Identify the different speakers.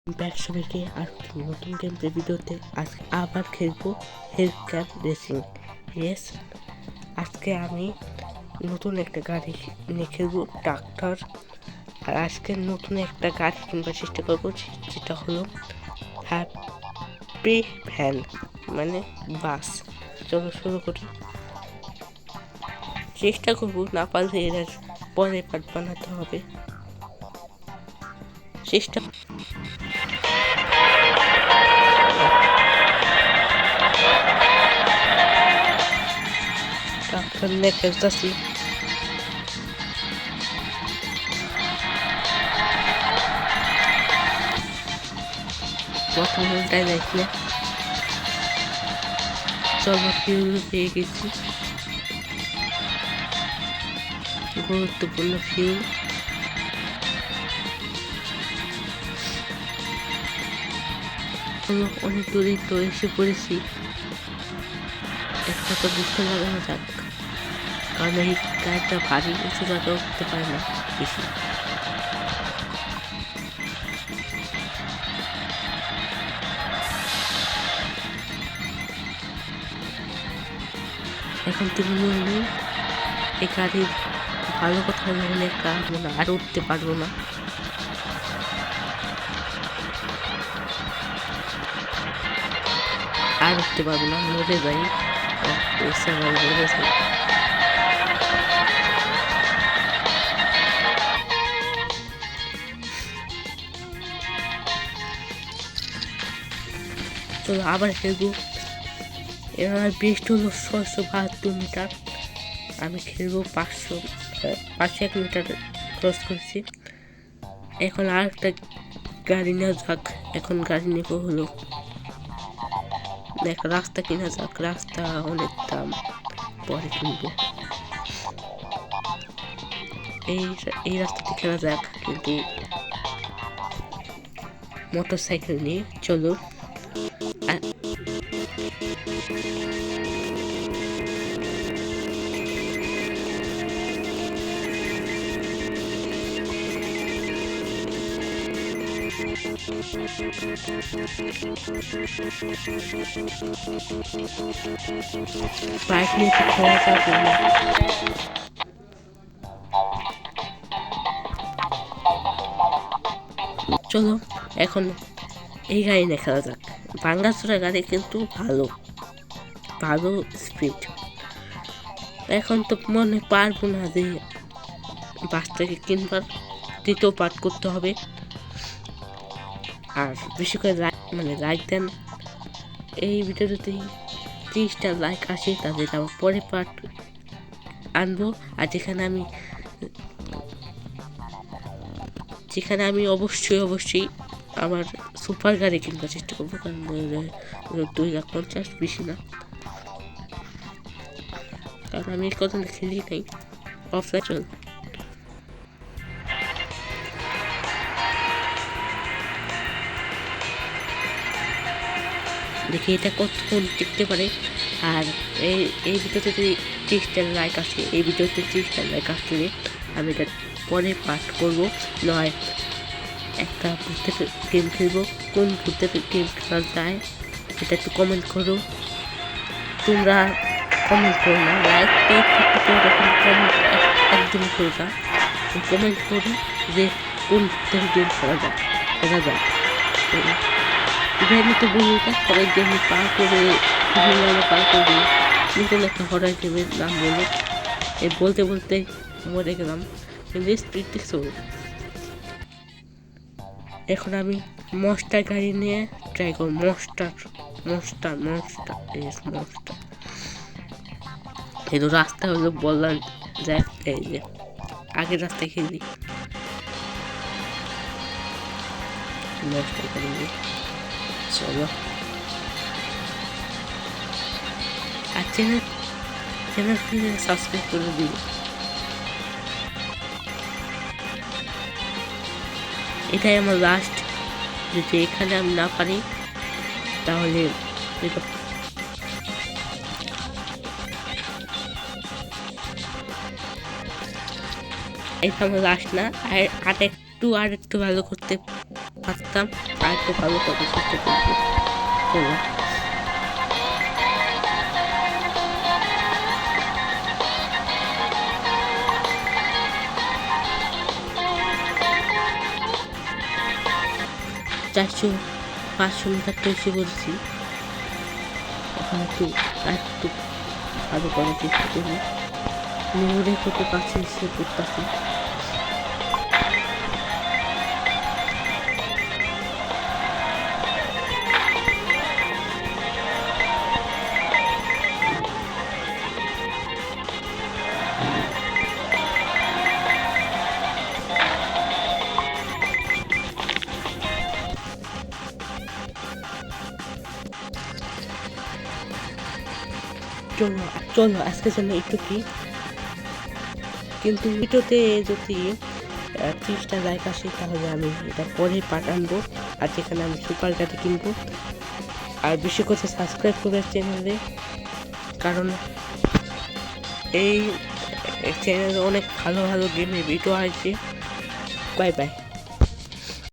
Speaker 1: Back সবাইকে আর নতুন game play ভিডিওতে আজকে আবার খেলবো হেলথ ক্যাম্প রেসিং রেস। আজকে আমি নতুন একটা গাড়ি নিয়ে খেলবো, ট্রাক্টর। আর আজকে নতুন একটা গাড়ি কিনবার চেষ্টা করবো, যেটা হলো হ্যাপি ভ্যান, মানে বাস। চলো শুরু করি। চেষ্টা করবো, না পারলে এর পরে পার্ট বানাতে হবে। চেষ্টা ট্রাক্টর নিয়ে খেলতেছি। প্রথম উল্টায় দেখলে চলো ফিউল পেয়ে গেছি, গুরুত্বপূর্ণ ফিউল। অনেক দূরে তো এসে পড়েছি, একটা তো বুঝতে লাগানো যাক, কারণ এই গাড়িটা ভারী, উঁচু জায়গা উঠতে পারে না বেশি। এখন তুমি বলবে এই গাড়ির ভালো কথা হলে একটা মানে আর উঠতে পারবো না। আর উঠতে পারবো না, মরে যাই, মরে যাই। তো আবার খেলবো। এবার বেস্ট হলো 672 মিটার, আমি খেলবো 501 মিটার ক্রস করেছি। এখন আর একটা গাড়ি নেওয়া যাক। এখন গাড়ি নেব হলো একটা রাস্তা কিনা যাক, রাস্তা অনেক দাম, পরে কিনবো। এই রাস্তাতে কেনা যাক, কিন্তু মোটর সাইকেল নিয়ে। চলো বাইক নিয়ে তো খেলা যাবে না। চলো এখন এই গাড়ি নিয়ে খেলা যাক। ভাঙ্গাচোরা গাড়ি, কিন্তু ভালো স্পিড। এখন তো মনে পারবো না যে বাসটাকে কিনবার, দ্বিতীয় পার্ট করতে হবে। আর বেশি করে লাইক দেন। এই ভিডিওতে 30টা লাইক আসে, তাদের আবার পরে পার্ট আনবো। আর যেখানে আমি অবশ্যই আমার সুপার গাড়ি কিনবার চেষ্টা করবো, কারণ 2,50,000 বেশি না, কারণ আমি কত খেলি নাই অফলাইন। চল দেখি এটা কতক্ষণ টিকতে পারে। আর এই ভিডিওতে যদি 30টা লাইক আসে, এই ভিডিওতে 30টা লাইক আসলে আমি এটা পরে পার্ট করবো, নয় একটা ভূতের গেম খেলবো। কোন ভূতের গেম খেলা যায় এটা একটু কমেন্ট করো। তোমরা কমেন্ট করো না, লাইক কমেন্ট একদম করো না, কমেন্ট করো যে কোন ভূতের গেম খেলা যায়। আমি তো বলি না, হরের গেম পার করে নতুন একটা হরের গেমের নাম বলে বলতে মরে গেলাম, কিন্তু স্পিড দেখছো। এখন আমি মস্টার গাড়ি নিয়ে ট্রাই করব। মস্টার এই তো রাস্তা হলো বললাম, দেখ এই যে আগের রাস্তায় খেলি মস্টার গাড়ি নিয়ে। চলো আর চ্যানেল সাবস্ক্রাইব করে দিই। এটাই আমার লাস্ট, যদি এখানে আমি না পারি তাহলে এটা আমার লাস্ট না। আর একটু ভালো করতে পারতাম, আরেকটু ভালো করার চেষ্টা করবো। চলো চারশো 500 মিটার তো এসে বলছি, এখন একটু ভালো করার চেষ্টা করবো। মোড়ে কত কাছে এসে করতেছি। চলো চলো আজকের জন্য একটু কি, কিন্তু ভিডিওতে যদি 30টা লাইক আসে তাহলে আমি এটা পরে পাঠাবো, আর যেখানে আমি সুপার গাড়ি কিনবো। আর বেশি কথা সাবস্ক্রাইব করবে চ্যানেলে, কারণ এই চ্যানেলে অনেক ভালো ভালো গেমের ভিডিও আছে। Bye bye.